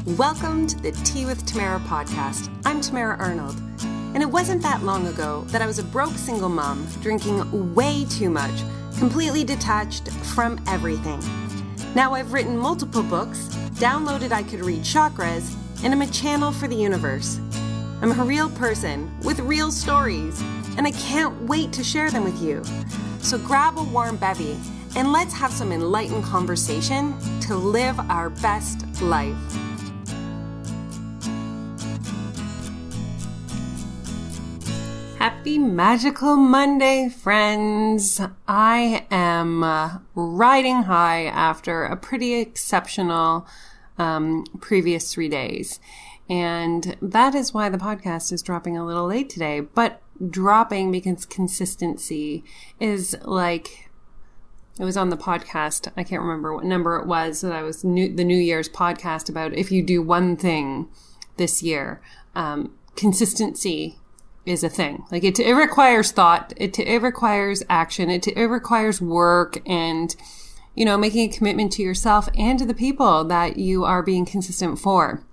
Welcome to the Tea with Tamara Podcast. I'm Tamara Arnold, and it wasn't that long ago that I was a broke single mom, drinking way too much, completely detached from everything. Now I've written multiple books, downloaded I Could Read Chakras, and I'm a channel for the universe. I'm a real person with real stories, and I can't wait to share them with you. So grab a warm bevy, and let's have some enlightened conversation to live our best life. Happy Magical Monday, friends. I am riding high after a pretty exceptional previous 3 days. And that is why the podcast is dropping a little late today. But dropping because consistency is like, it was on the podcast. I can't remember what number it was. That I was the New Year's podcast about if you do one thing this year, consistency is a thing. Like it requires thought. It requires action. It requires work and, making a commitment to yourself and to the people that you are being consistent for.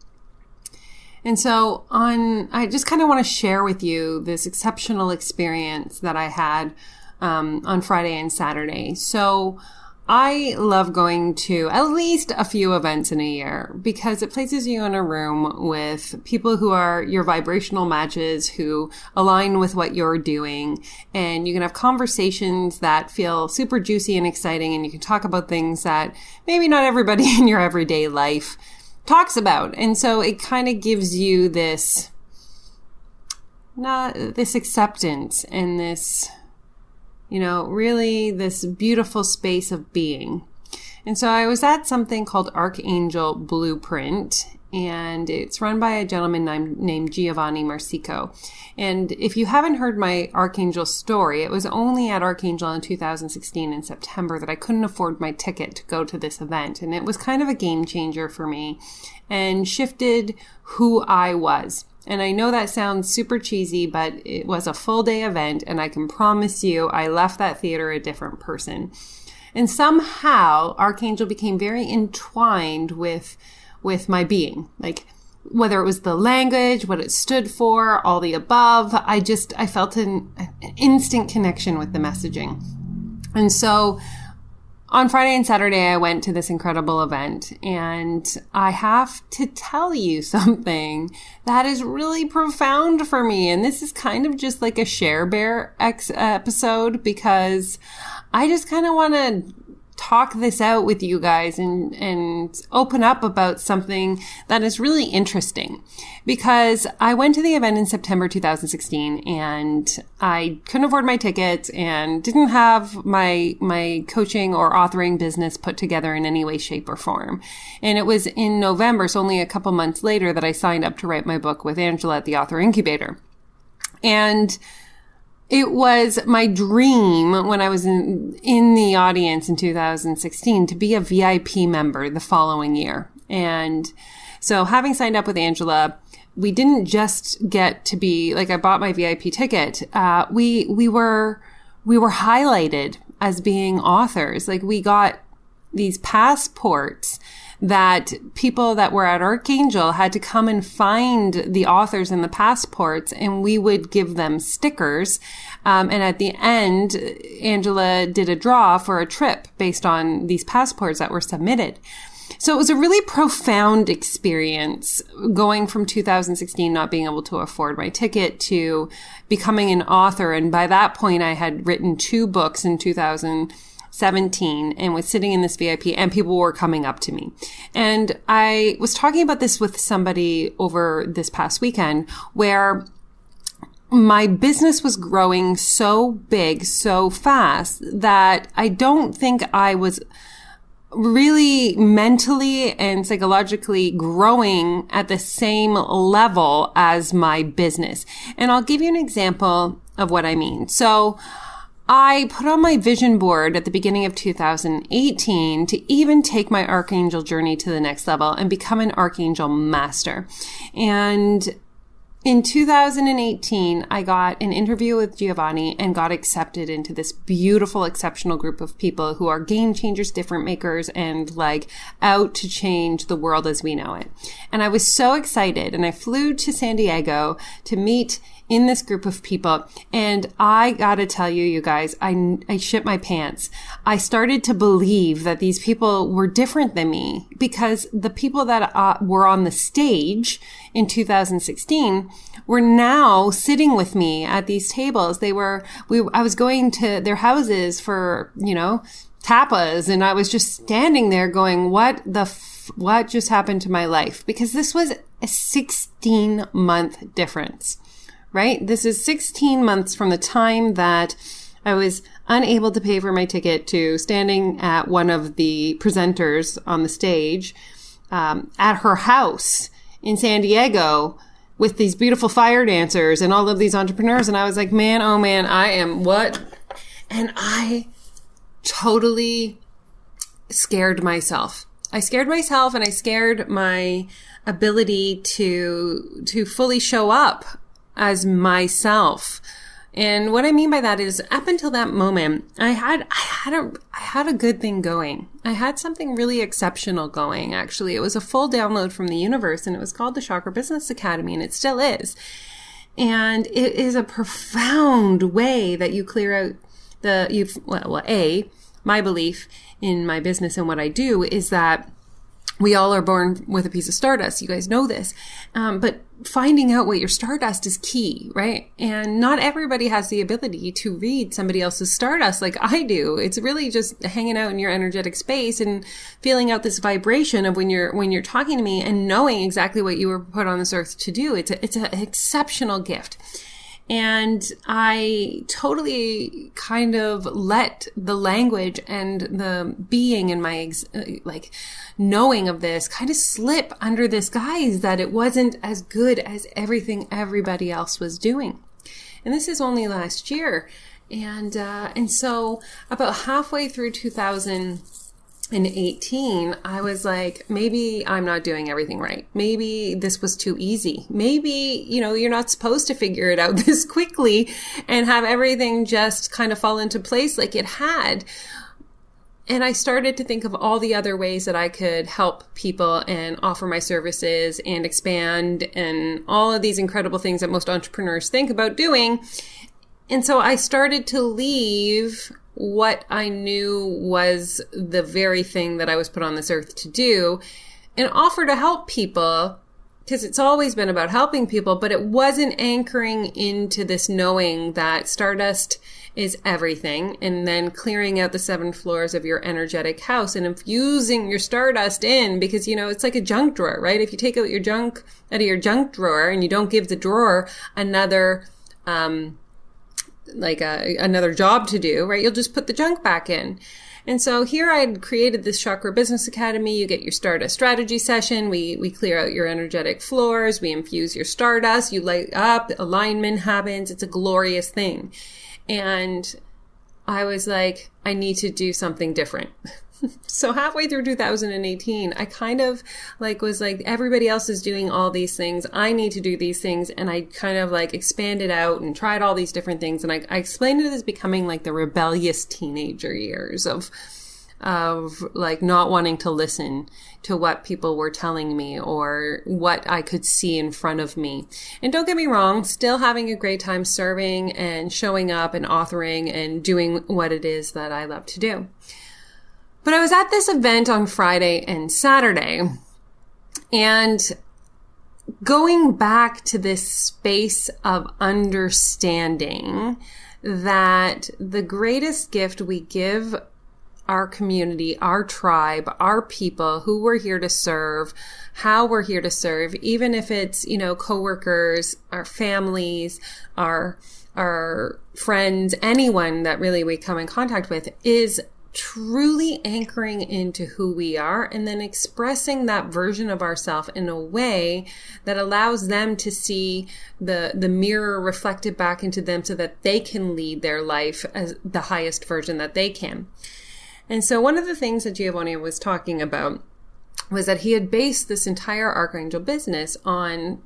And so I just kind of want to share with you this exceptional experience that I had on Friday and Saturday. So I love going to at least a few events in a year because it places you in a room with people who are your vibrational matches, who align with what you're doing. And you can have conversations that feel super juicy and exciting. And you can talk about things that maybe not everybody in your everyday life talks about. And so it kind of gives you this acceptance and this, really this beautiful space of being. And so I was at something called Archangel Blueprint, and it's run by a gentleman named Giovanni. And if you haven't heard my Archangel story, it was only at Archangel in 2016 in September that I couldn't afford my ticket to go to this event. And it was kind of a game changer for me and shifted who I was. And I know that sounds super cheesy, but it was a full day event, and I can promise you I left that theater a different person. And somehow Archangel became very entwined with my being. Like whether it was the language, what it stood for, all the above, I felt an instant connection with the messaging. And so on Friday and Saturday, I went to this incredible event, and I have to tell you something that is really profound for me. And this is kind of just like a Share Bear episode because I just kind of want to talk this out with you guys and open up about something that is really interesting. Because I went to the event in September 2016 and I couldn't afford my tickets and didn't have my coaching or authoring business put together in any way, shape, or form. And it was in November, so only a couple months later, that I signed up to write my book with Angela at the Author Incubator. And it was my dream when I was in the audience in 2016 to be a VIP member the following year. And so having signed up with Angela, we didn't just get to be, like, I bought my VIP ticket. We were highlighted as being authors. Like, we got these passports that people that were at Archangel had to come and find the authors in the passports, and we would give them stickers. And at the end, Angela did a draw for a trip based on these passports that were submitted. So it was a really profound experience going from 2016 not being able to afford my ticket to becoming an author. And by that point, I had written 2 books in 2017 and was sitting in this VIP, and people were coming up to me. And I was talking about this with somebody over this past weekend where my business was growing so big, so fast that I don't think I was really mentally and psychologically growing at the same level as my business. And I'll give you an example of what I mean. So I put on my vision board at the beginning of 2018 to even take my Archangel journey to the next level and become an Archangel master. And In 2018, I got an interview with Giovanni and got accepted into this beautiful, exceptional group of people who are game changers, difference makers, and like out to change the world as we know it. And I was so excited, and I flew to San Diego to meet in this group of people. And I gotta tell you, you guys, I shit my pants. I started to believe that these people were different than me, because the people that were on the stage in 2016 were now sitting with me at these tables. I was going to their houses for, tapas, and I was just standing there going, what just happened to my life? Because this was a 16-month difference. Right? This is 16 months from the time that I was unable to pay for my ticket to standing at one of the presenters on the stage at her house in San Diego with these beautiful fire dancers and all of these entrepreneurs. And I was like, man, oh man, I am what? And I totally scared myself. I scared myself, and I scared my ability to fully show up as myself. And what I mean by that is, up until that moment, I had a good thing going. I had something really exceptional going, actually. It was a full download from the universe, and it was called the Chakra Business Academy, and it still is. And it is a profound way that you clear out my belief in my business and what I do is that we all are born with a piece of stardust. You guys know this. But finding out what your stardust is key, right? And not everybody has the ability to read somebody else's stardust like I do. It's really just hanging out in your energetic space and feeling out this vibration of when you're talking to me and knowing exactly what you were put on this earth to do. It's an exceptional gift. And I totally kind of let the language and the being and my knowing of this kind of slip under this guise that it wasn't as good as everything everybody else was doing. And this is only last year. And so about halfway through 2018, I was like, maybe I'm not doing everything right. Maybe this was too easy. Maybe, you're not supposed to figure it out this quickly and have everything just kind of fall into place like it had. And I started to think of all the other ways that I could help people and offer my services and expand and all of these incredible things that most entrepreneurs think about doing. And so I started to leave what I knew was the very thing that I was put on this earth to do and offer to help people, because it's always been about helping people, but it wasn't anchoring into this knowing that stardust is everything, and then clearing out the 7 floors of your energetic house and infusing your stardust in, because, it's like a junk drawer, right? If you take out your junk out of your junk drawer and you don't give the drawer another another job to do, right? You'll just put the junk back in. And so here I had created this Chakra Business Academy. You get your Stardust Strategy session. We clear out your energetic floors. We infuse your stardust. You light up. Alignment happens. It's a glorious thing. And I was like, I need to do something different. So halfway through 2018, I kind of was like, everybody else is doing all these things. I need to do these things. And I kind of expanded out and tried all these different things. And I explained it as becoming the rebellious teenager years of not wanting to listen to what people were telling me or what I could see in front of me. And don't get me wrong, still having a great time serving and showing up and authoring and doing what it is that I love to do. But I was at this event on Friday and Saturday, and going back to this space of understanding that the greatest gift we give our community, our tribe, our people, who we're here to serve, how we're here to serve, even if it's, coworkers, our families, our friends, anyone that really we come in contact with, is truly anchoring into who we are and then expressing that version of ourselves in a way that allows them to see the mirror reflected back into them so that they can lead their life as the highest version that they can. And so one of the things that Giovanni was talking about was that he had based this entire Archangel business on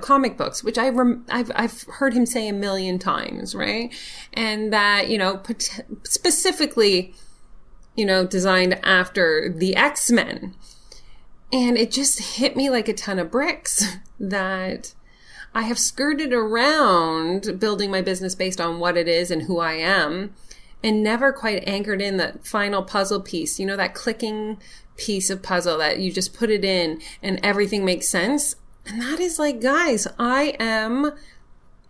comic books, which I've heard him say a million times, right? And that, specifically, designed after the X-Men. And it just hit me like a ton of bricks that I have skirted around building my business based on what it is and who I am, and never quite anchored in that final puzzle piece, that clicking piece of puzzle that you just put it in and everything makes sense. And that is like, guys, I am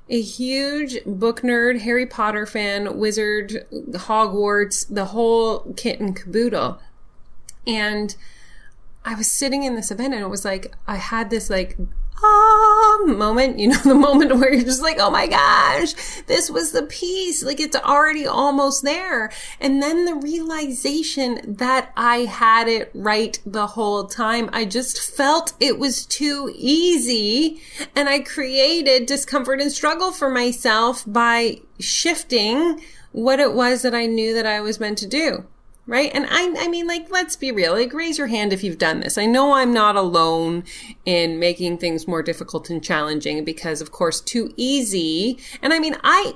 a huge book nerd, Harry Potter fan, wizard, Hogwarts, the whole kit and caboodle. And I was sitting in this event and it was like, I had this like, moment, the moment where you're just like, oh my gosh, this was the piece. Like, it's already almost there. And then the realization that I had it right the whole time. I just felt it was too easy. And I created discomfort and struggle for myself by shifting what it was that I knew that I was meant to do. Right? And I mean, like, let's be real. Like, raise your hand if you've done this. I know I'm not alone in making things more difficult and challenging because, of course, too easy. And I mean, I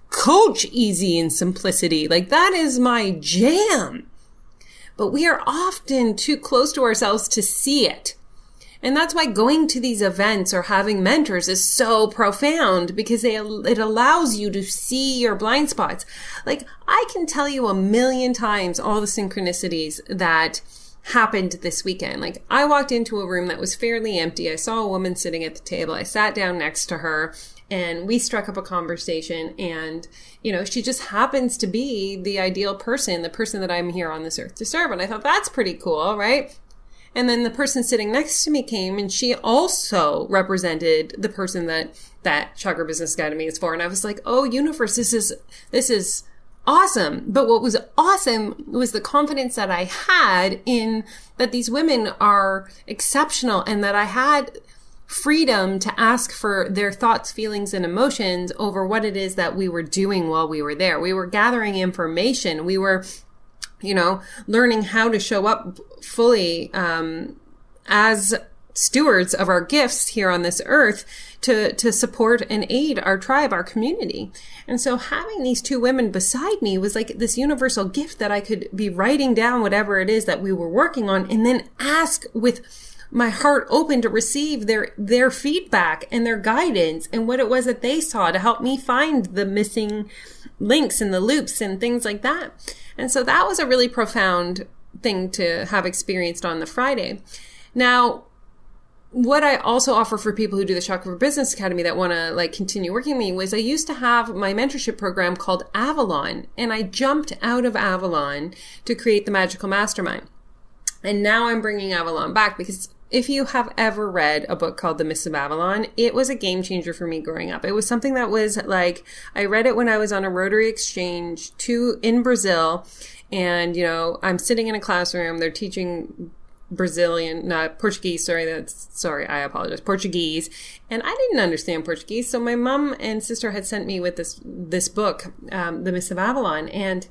coach easy and simplicity. Like, that is my jam. But we are often too close to ourselves to see it. And that's why going to these events or having mentors is so profound, because it allows you to see your blind spots. Like, I can tell you a million times all the synchronicities that happened this weekend. Like, I walked into a room that was fairly empty. I saw a woman sitting at the table. I sat down next to her and we struck up a conversation, and, she just happens to be the ideal person, the person that I'm here on this earth to serve. And I thought, that's pretty cool, right? And then the person sitting next to me came, and she also represented the person that Chakra Business Academy is for. And I was like, oh, universe, this is awesome. But what was awesome was the confidence that I had in that these women are exceptional, and that I had freedom to ask for their thoughts, feelings, and emotions over what it is that we were doing while we were there. We were gathering information. We were learning how to show up fully as stewards of our gifts here on this earth to support and aid our tribe, our community. And so having these two women beside me was like this universal gift that I could be writing down whatever it is that we were working on, and then ask with my heart open to receive their feedback and their guidance and what it was that they saw to help me find the missing links and the loops and things like that. And so that was a really profound thing to have experienced on the Friday. Now, what I also offer for people who do the Chakra Business Academy that want to continue working with me was I used to have my mentorship program called Avalon, and I jumped out of Avalon to create the Magical Mastermind. And now I'm bringing Avalon back because if you have ever read a book called The Mists of Avalon, it was a game changer for me growing up. It was something that was like, I read it when I was on a Rotary exchange in Brazil. And, I'm sitting in a classroom. They're teaching Portuguese. I apologize. Portuguese. And I didn't understand Portuguese. So my mom and sister had sent me with this book, The Mists of Avalon. And,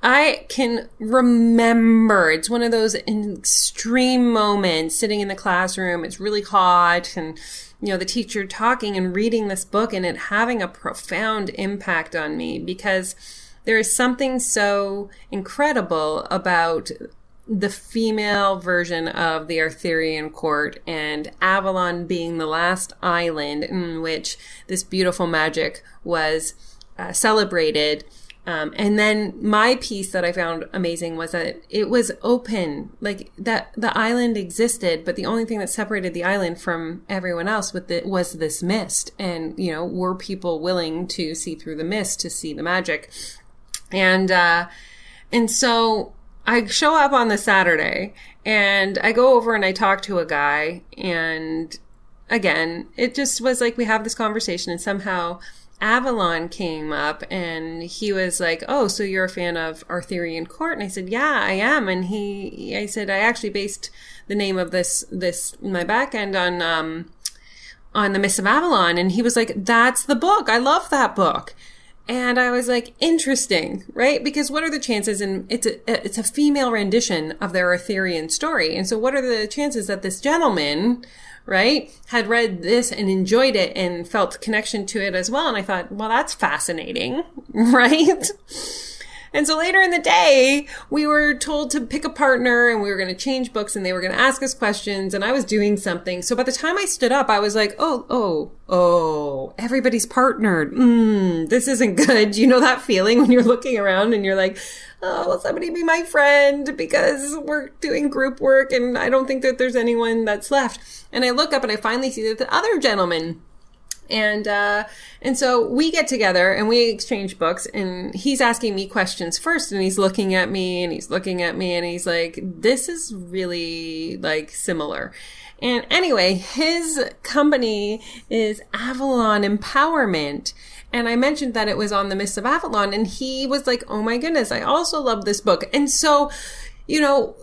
I can remember, it's one of those extreme moments sitting in the classroom. It's really hot, and, the teacher talking and reading this book and it having a profound impact on me, because there is something so incredible about the female version of the Arthurian court, and Avalon being the last island in which this beautiful magic was celebrated. And then my piece that I found amazing was that it was open, like that the island existed, but the only thing that separated the island from everyone else was this mist. And, were people willing to see through the mist to see the magic? And so I show up on the Saturday and I go over and I talk to a guy, and again, it just was like, we have this conversation, and somehow Avalon came up, and he was like, oh, so you're a fan of Arthurian court? And I said, yeah, I am. And I said, I actually based the name of this my back end on the Mists of Avalon. And he was like, that's the book. I love that book. And I was like, interesting, right? Because what are the chances? And it's a female rendition of their Arthurian story. And so what are the chances that this gentleman, right, had read this and enjoyed it and felt connection to it as well? And I thought, well, that's fascinating, right? And so later in the day, we were told to pick a partner and we were going to change books and they were going to ask us questions and I was doing something. So by the time I stood up, I was like, oh, everybody's partnered. This isn't good. You know that feeling when you're looking around and you're like, oh, will somebody be my friend because we're doing group work and I don't think that there's anyone that's left. And I look up and I finally see that the other gentleman. And so we get together and we exchange books and he's asking me questions first and he's looking at me and he's looking at me and he's like, this is really like similar. And anyway, his company is Avalon Empowerment. And I mentioned that it was on the Mists of Avalon and he was like, oh my goodness, I also love this book. And so, you know,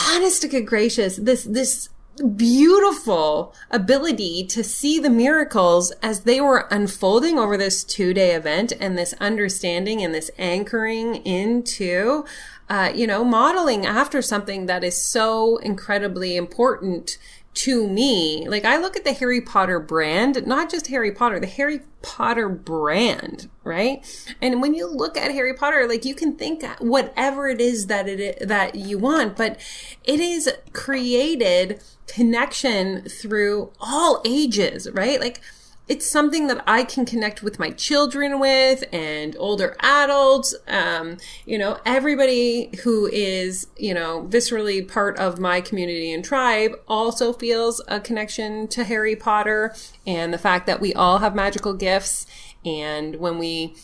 honest to good gracious, this beautiful ability to see the miracles as they were unfolding over this 2-day event and this understanding and this anchoring into, modeling after something that is so incredibly important to me. Like I look at the Harry Potter brand, not just Harry Potter, the Harry Potter brand, right? And when you look at Harry Potter, like you can think whatever it is that you want, but it is created connection through all ages, right? Like it's something that I can connect with my children with and older adults. Everybody who is, viscerally part of my community and tribe also feels a connection to Harry Potter and the fact that we all have magical gifts. And when we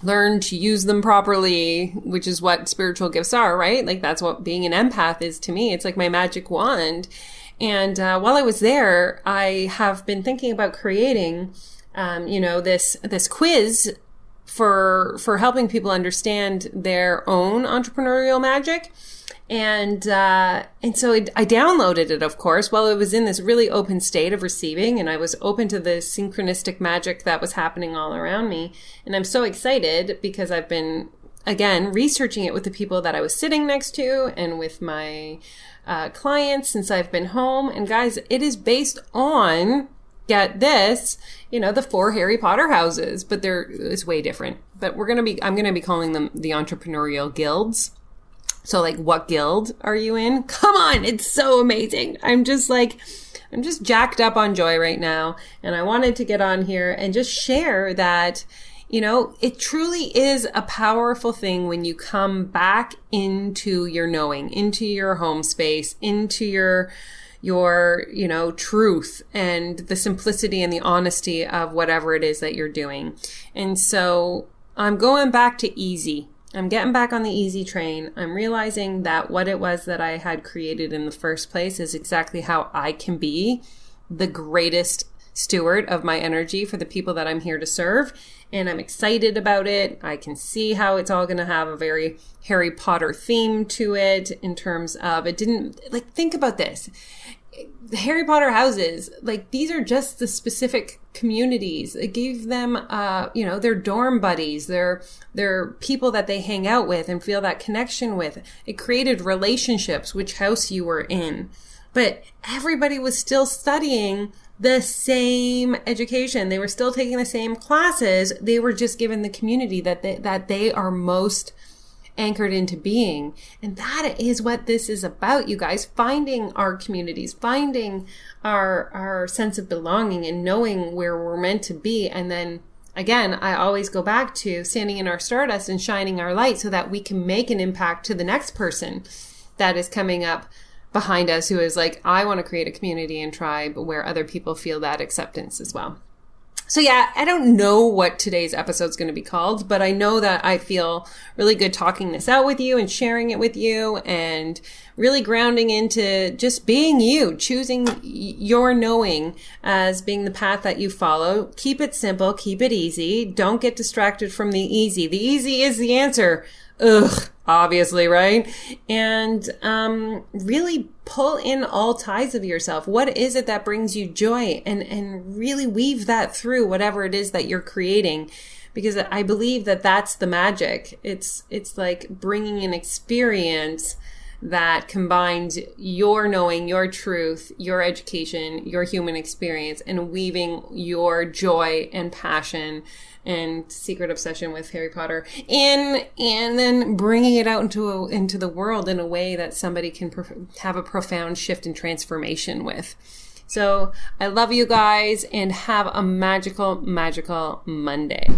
learn to use them properly, which is what spiritual gifts are, right? Like that's what being an empath is to me. It's like my magic wand. And while I was there, I have been thinking about creating, this quiz for helping people understand their own entrepreneurial magic. And so I downloaded it, of course, while it was in this really open state of receiving. And I was open to the synchronistic magic that was happening all around me. And I'm so excited because I've been, again, researching it with the people that I was sitting next to and with my clients since I've been home. And guys, it is based on, get this, the 4 Harry Potter houses, but it's way different. But I'm going to be calling them the entrepreneurial guilds. So like, what guild are you in? Come on. It's so amazing. I'm just jacked up on joy right now. And I wanted to get on here and just share that, it truly is a powerful thing when you come back into your knowing, into your home space, into your truth and the simplicity and the honesty of whatever it is that you're doing. And so I'm going back to easy. I'm getting back on the easy train. I'm realizing that what it was that I had created in the first place is exactly how I can be the greatest steward of my energy for the people that I'm here to serve. And I'm excited about it. I can see how it's all going to have a very Harry Potter theme to it in terms of think about this. The Harry Potter houses, these are just the specific communities. It gave them, their dorm buddies, their people that they hang out with and feel that connection with. It created relationships, which house you were in. But everybody was still studying the same education. They were still taking the same classes. They were just given the community that they are most anchored into being. And that is what this is about, you guys. Finding our communities, finding our sense of belonging and knowing where we're meant to be. And then again, I always go back to standing in our stardust and shining our light so that we can make an impact to the next person that is coming up behind us who is like, I want to create a community and tribe where other people feel that acceptance as well. So yeah, I don't know what today's episode is going to be called, but I know that I feel really good talking this out with you and sharing it with you and really grounding into just being you, choosing your knowing as being the path that you follow. Keep it simple, keep it easy. Don't get distracted from the easy. The easy is the answer. Ugh, obviously, right? And really pull in all ties of yourself. What is it that brings you joy? And really weave that through whatever it is that you're creating. because I believe that that's the magic. It's like bringing an experience that combines your knowing, your truth, your education, your human experience, and weaving your joy and passion and secret obsession with Harry Potter in, and then bringing it out into the world in a way that somebody can have a profound shift and transformation with. So I love you guys, and have a magical, magical Monday.